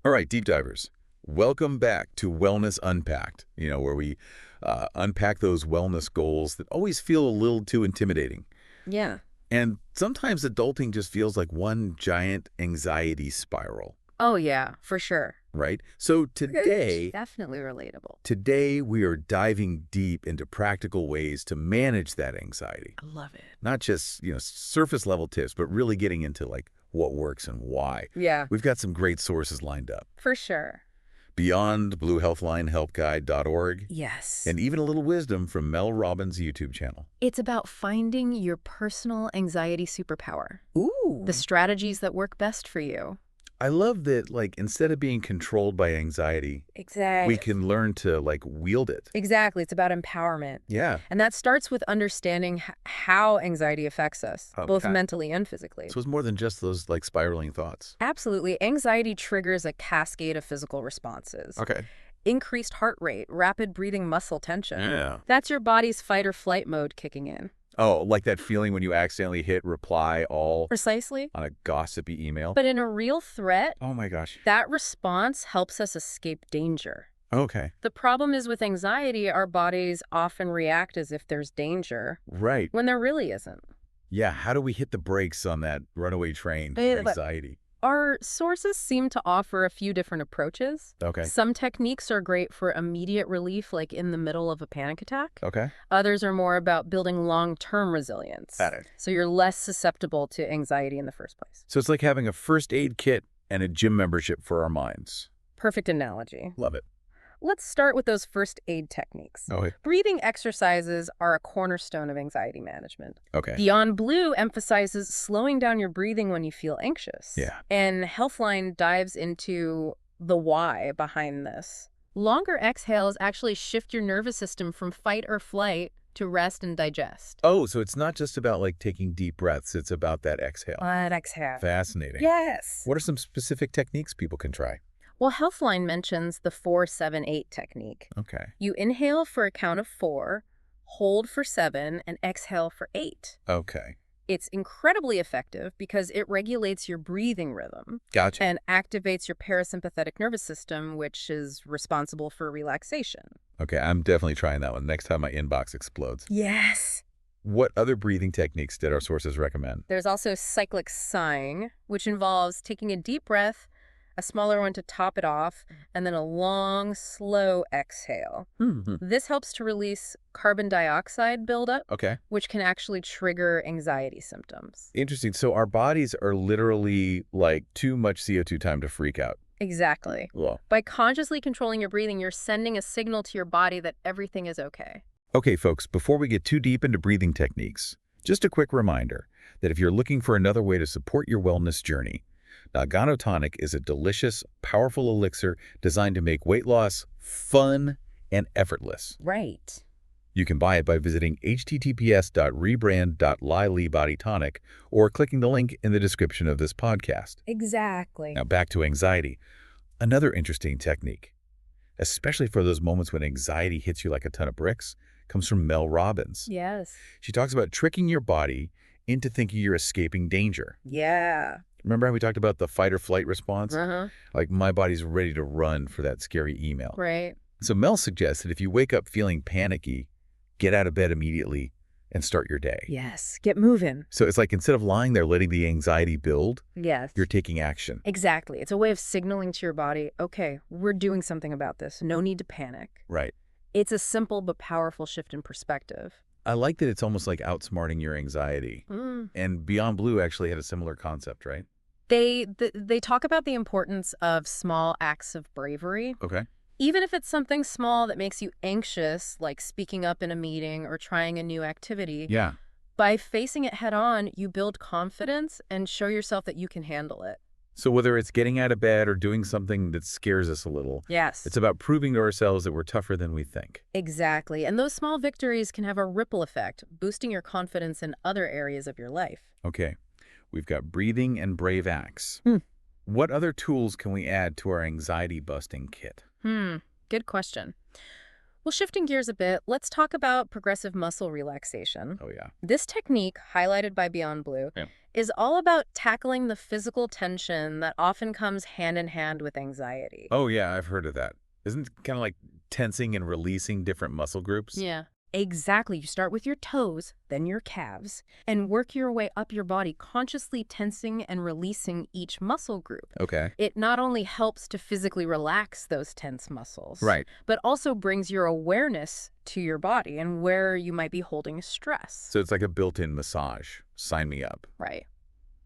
All right, deep divers, welcome back to Wellness Unpacked, where we unpack those wellness goals that always feel a little too intimidating. Yeah. And sometimes adulting just feels like one giant anxiety spiral, Oh, yeah, for sure. right? So It's today, definitely relatable. today we are diving deep into practical ways to manage that anxiety. I love it. Not just, surface level tips, but really getting into like what works and why. Yeah, We've got some great sources lined up. for sure. Beyond BlueHealthLineHelpGuide.org, Yes. and even a little wisdom from Mel Robbins' YouTube channel. It's about finding your personal anxiety superpower, Ooh. the strategies that work best for you. I love that, like, instead of being controlled by anxiety, Exactly. we can learn to, like, wield it. Exactly. It's about empowerment. Yeah. And that starts with understanding how anxiety affects us, both Okay. mentally and physically. So it's more than just those, like, spiraling thoughts. Absolutely. Anxiety triggers a cascade of physical responses. Okay. Increased heart rate, rapid breathing muscle tension. Yeah. That's your body's fight or flight mode kicking in. Oh, like that feeling when you accidentally hit reply all Precisely. on a gossipy email? But in a real threat, Oh my gosh. that response helps us escape danger. Okay. The problem is with anxiety, our bodies often react as if there's danger Right. when there really isn't. Yeah, how do we hit the brakes on that runaway train of But anxiety? our sources seem to offer a few different approaches. Okay. Some techniques are great for immediate relief, like in the middle of a panic attack. Okay. Others are more about building long-term resilience. Got it. So you're less susceptible to anxiety in the first place. So it's like having a first aid kit and a gym membership for our minds. Perfect analogy. Love it. Let's start with those first aid techniques. Okay. Breathing exercises are a cornerstone of anxiety management. Okay. Beyond Blue emphasizes slowing down your breathing when you feel anxious. Yeah. And Healthline dives into the why behind this. Longer exhales actually shift your nervous system from fight or flight to rest and digest. Oh, so it's not just about like taking deep breaths. It's about that exhale. Exhale. Fascinating. Yes. What are some specific techniques people can try? Well, Healthline mentions the 4-7-8 technique. Okay. You inhale for a count of 4, hold for 7, and exhale for 8. Okay. It's incredibly effective because it regulates your breathing rhythm Gotcha. and activates your parasympathetic nervous system, which is responsible for relaxation. Okay, I'm definitely trying that one next time my inbox explodes. Yes. What other breathing techniques did our sources recommend? There's also cyclic sighing, which involves taking a deep breath, a smaller one to top it off, and then a long, slow exhale. This helps to release carbon dioxide buildup, Okay. which can actually trigger anxiety symptoms. Interesting. So our bodies are literally like too much CO2 time to freak out. Exactly. Well. By consciously controlling your breathing, you're sending a signal to your body that everything is okay. Okay, folks, before we get too deep into breathing techniques, just a quick reminder that if you're looking for another way to support your wellness journey, Nagano Tonic is a delicious, powerful elixir designed to make weight loss fun and effortless. Right. You can buy it by visiting https://rebrand.ly/bodytonic or clicking the link in the description of this podcast. Exactly. Now back to anxiety. Another interesting technique, especially for those moments when anxiety hits you like a ton of bricks, comes from Mel Robbins. Yes. She talks about tricking your body into thinking you're escaping danger. Yeah. Remember how we talked about the fight or flight response? Uh-huh. Like my body's ready to run for that scary email. Right. So Mel suggests that if you wake up feeling panicky, get out of bed immediately and start your day. Yes. Get moving. So it's like instead of lying there letting the anxiety build, Yes. you're taking action. Exactly. It's a way of signaling to your body, okay, we're doing something about this. No need to panic. Right. It's a simple but powerful shift in perspective. I like that it's almost like outsmarting your anxiety. And Beyond Blue actually had a similar concept, right? They talk about the importance of small acts of bravery. Okay. Even if it's something small that makes you anxious, like speaking up in a meeting or trying a new activity, Yeah. by facing it head on, you build confidence and show yourself that you can handle it. So whether it's getting out of bed or doing something that scares us a little, Yes. it's about proving to ourselves that we're tougher than we think. Exactly. And those small victories can have a ripple effect, boosting your confidence in other areas of your life. Okay. We've got breathing and brave acts. What other tools can we add to our anxiety-busting kit? Good question. Well, shifting gears a bit, let's talk about progressive muscle relaxation. Oh, yeah. This technique, highlighted by Beyond Blue, Yeah. is all about tackling the physical tension that often comes hand in hand with anxiety. Oh, yeah, I've heard of that. Isn't it kind of like tensing and releasing different muscle groups? Yeah. Exactly. You start with your toes, then your calves, and work your way up your body, consciously tensing and releasing each muscle group. Okay. It not only helps to physically relax those tense muscles, Right. but also brings your awareness to your body and where you might be holding stress. So it's like a built-in massage. Sign me up. Right.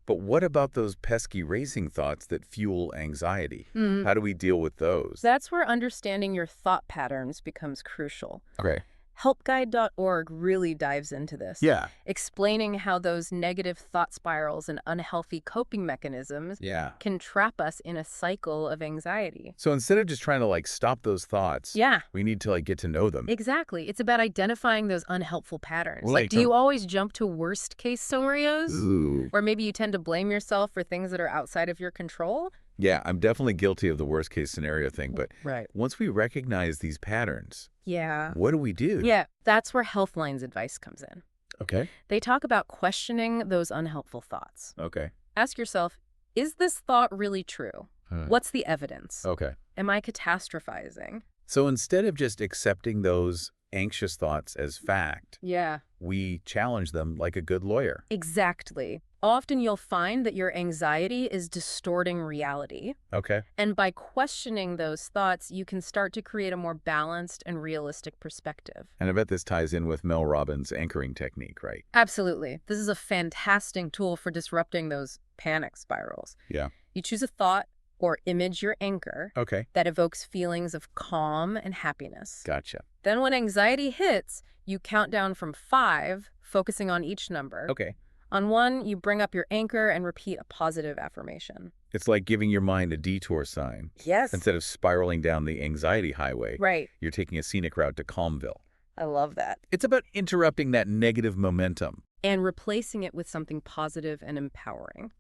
But what about those pesky racing thoughts that fuel anxiety? Mm. How do we deal with those? That's where understanding your thought patterns becomes crucial. Okay. Helpguide.org really dives into this, Yeah. explaining how those negative thought spirals and unhealthy coping mechanisms Yeah. can trap us in a cycle of anxiety. So instead of just trying to stop those thoughts, Yeah, we need to get to know them. exactly. It's about identifying those unhelpful patterns. Like, Do you always jump to worst case scenarios? Ooh. Or maybe you tend to blame yourself for things that are outside of your control? Yeah, I'm definitely guilty of the worst case scenario thing, but Right. once we recognize these patterns, Yeah. what do we do? Yeah, that's where Healthline's advice comes in. Okay. They talk about questioning those unhelpful thoughts. Okay. Ask yourself, is this thought really true? What's the evidence? Okay. Am I catastrophizing? So instead of just accepting those anxious thoughts as fact, Yeah. we challenge them like a good lawyer. Exactly. Often you'll find that your anxiety is distorting reality. Okay. And by questioning those thoughts, you can start to create a more balanced and realistic perspective. And I bet this ties in with Mel Robbins' anchoring technique, right? Absolutely. This is a fantastic tool for disrupting those panic spirals. Yeah. You choose a thought or image your anchor Okay. that evokes feelings of calm and happiness. Gotcha. Then when anxiety hits, you count down from 5, focusing on each number. Okay. On 1, you bring up your anchor and repeat a positive affirmation. It's like giving your mind a detour sign. Yes. Instead of spiraling down the anxiety highway, Right. you're taking a scenic route to Calmville. I love that. It's about interrupting that negative momentum. And replacing it with something positive and empowering.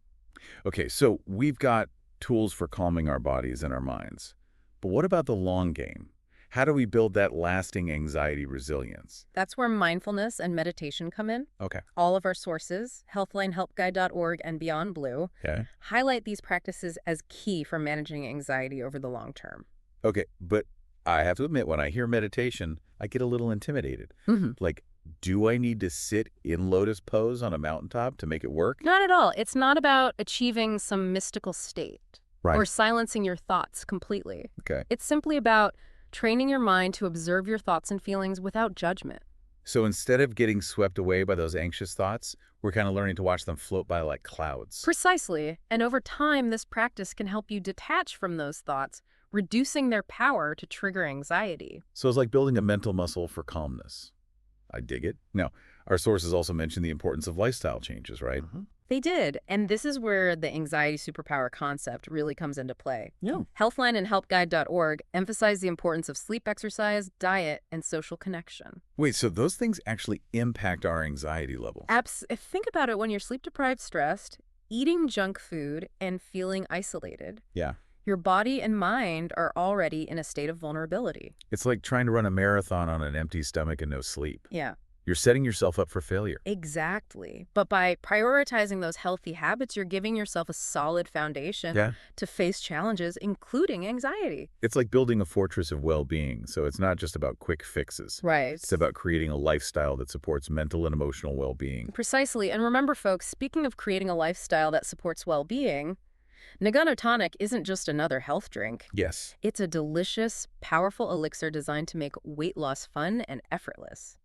Okay, so we've got tools for calming our bodies and our minds. But what about the long game? How do we build that lasting anxiety resilience? That's where mindfulness and meditation come in. Okay. All of our sources, healthlinehelpguide.org and Beyond Blue, Okay. highlight these practices as key for managing anxiety over the long term. Okay, but I have to admit, when I hear meditation, I get a little intimidated. Like, do I need to sit in lotus pose on a mountaintop to make it work? Not at all. It's not about achieving some mystical state Right. or silencing your thoughts completely. Okay. It's simply about training your mind to observe your thoughts and feelings without judgment. So instead of getting swept away by those anxious thoughts, we're kind of learning to watch them float by like clouds. Precisely. And over time, this practice can help you detach from those thoughts, reducing their power to trigger anxiety. So it's like building a mental muscle for calmness. I dig it. Now, our sources also mention the importance of lifestyle changes, right? They did, and this is where the anxiety superpower concept really comes into play. Yeah. Healthline and helpguide.org emphasize the importance of sleep, exercise, diet, and social connection. Wait, so those things actually impact our anxiety level? Think about it. When you're sleep-deprived, stressed, eating junk food, and feeling isolated, Yeah. your body and mind are already in a state of vulnerability. It's like trying to run a marathon on an empty stomach and no sleep. Yeah. You're setting yourself up for failure. Exactly. But by prioritizing those healthy habits, you're giving yourself a solid foundation Yeah. to face challenges, including anxiety. It's like building a fortress of well-being, so it's not just about quick fixes. Right. It's about creating a lifestyle that supports mental and emotional well-being. Precisely. And remember, folks, speaking of creating a lifestyle that supports well-being, Nagano Tonic isn't just another health drink. Yes. It's a delicious, powerful elixir designed to make weight loss fun and effortless.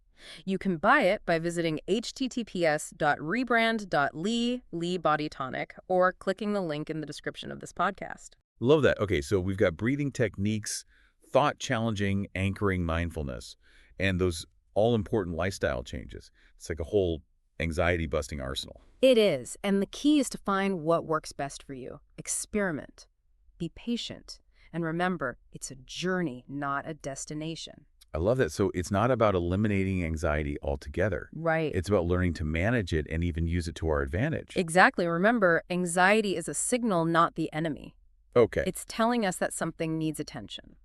You can buy it by visiting https://rebrand.lee Body Tonic or clicking the link in the description of this podcast. Love that. Okay, so we've got breathing techniques, thought-challenging, anchoring mindfulness, and those all-important lifestyle changes. It's like a whole anxiety-busting arsenal. It is, and the key is to find what works best for you. Experiment. Be patient. And remember, it's a journey, not a destination. I love that. So it's not about eliminating anxiety altogether. Right. It's about learning to manage it and even use it to our advantage. Exactly. Remember, anxiety is a signal, not the enemy. Okay. It's telling us that something needs attention.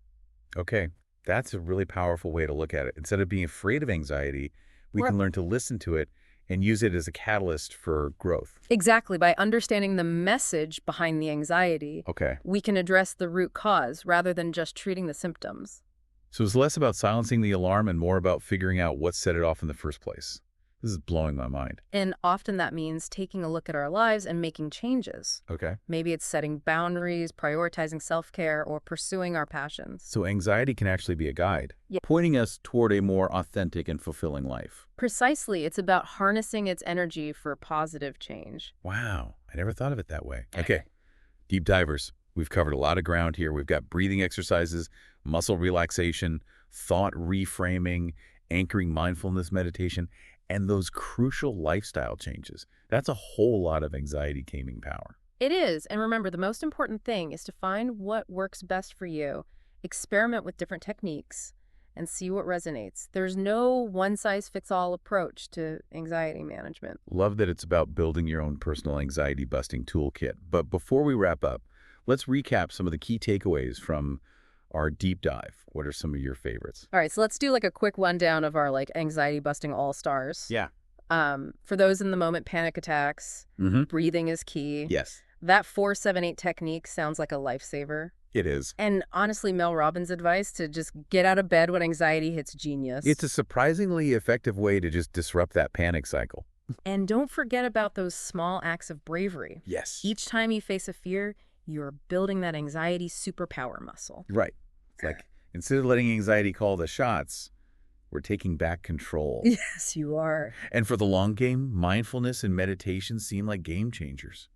Okay. That's a really powerful way to look at it. Instead of being afraid of anxiety, we can learn to listen to it and use it as a catalyst for growth. Exactly. By understanding the message behind the anxiety, Okay. we can address the root cause rather than just treating the symptoms. So it's less about silencing the alarm and more about figuring out what set it off in the first place. This is blowing my mind. And often that means taking a look at our lives and making changes. Okay. Maybe it's setting boundaries, prioritizing self-care, or pursuing our passions. So anxiety can actually be a guide, Yeah. pointing us toward a more authentic and fulfilling life. Precisely. It's about harnessing its energy for positive change. Wow, I never thought of it that way. Okay, deep divers. We've covered a lot of ground here. We've got breathing exercises, muscle relaxation, thought reframing, anchoring mindfulness meditation, and those crucial lifestyle changes. That's a whole lot of anxiety taming power. It is. And remember, the most important thing is to find what works best for you. Experiment with different techniques and see what resonates. There's no one-size-fits-all approach to anxiety management. Love that it's about building your own personal anxiety-busting toolkit. But before we wrap up, let's recap some of the key takeaways from our deep dive. What are some of your favorites? All right, so let's do like a quick rundown of our anxiety-busting all-stars. Yeah. For those in the moment panic attacks, Mm-hmm. breathing is key. Yes, That 4-7-8 technique sounds like a lifesaver. it is. And honestly, Mel Robbins' advice to just get out of bed when anxiety hits genius. It's a surprisingly effective way to just disrupt that panic cycle. And don't forget about those small acts of bravery. Yes. Each time you face a fear, you're building that anxiety superpower muscle. Right. It's like, instead of letting anxiety call the shots, we're taking back control. Yes, you are. And for the long game, mindfulness and meditation seem like game changers.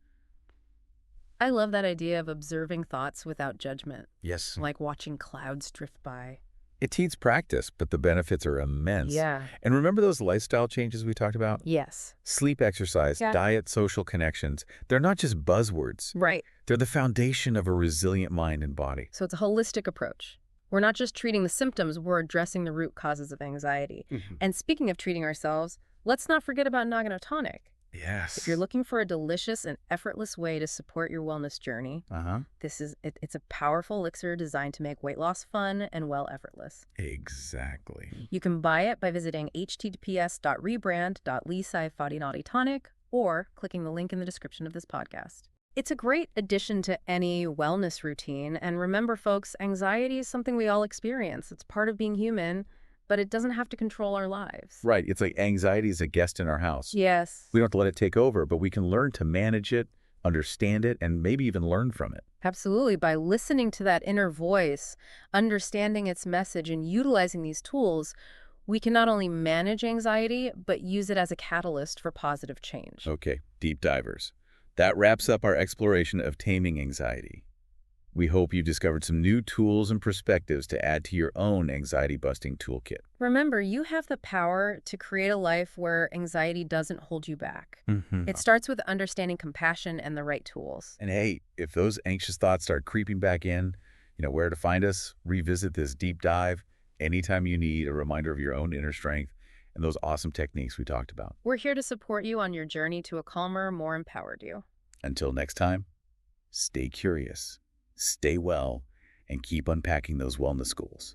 I love that idea of observing thoughts without judgment, Yes. like watching clouds drift by. It needs practice, but the benefits are immense. Yeah. And remember those lifestyle changes we talked about? Yes. Sleep, exercise, Yeah. diet, social connections. They're not just buzzwords. Right. They're the foundation of a resilient mind and body. So it's a holistic approach. We're not just treating the symptoms, we're addressing the root causes of anxiety. And speaking of treating ourselves, let's not forget about Nagano Tonic. Yes. If you're looking for a delicious and effortless way to support your wellness journey, Uh-huh. it's a powerful elixir designed to make weight loss fun and well effortless. Exactly. You can buy it by visiting https://rebrand.lisai-tonic or clicking the link in the description of this podcast. It's a great addition to any wellness routine. And remember, folks, anxiety is something we all experience. It's part of being human, but it doesn't have to control our lives. Right. It's like anxiety is a guest in our house. Yes. We don't have to let it take over, but we can learn to manage it, understand it, and maybe even learn from it. Absolutely. By listening to that inner voice, understanding its message, and utilizing these tools, we can not only manage anxiety, but use it as a catalyst for positive change. Okay, deep divers. That wraps up our exploration of taming anxiety. We hope you've discovered some new tools and perspectives to add to your own anxiety-busting toolkit. Remember, you have the power to create a life where anxiety doesn't hold you back. It starts with understanding compassion and the right tools. And hey, if those anxious thoughts start creeping back in, you know where to find us. Revisit this deep dive anytime you need a reminder of your own inner strength and those awesome techniques we talked about. We're here to support you on your journey to a calmer, more empowered you. Until next time, stay curious, stay well, and keep unpacking those wellness schools.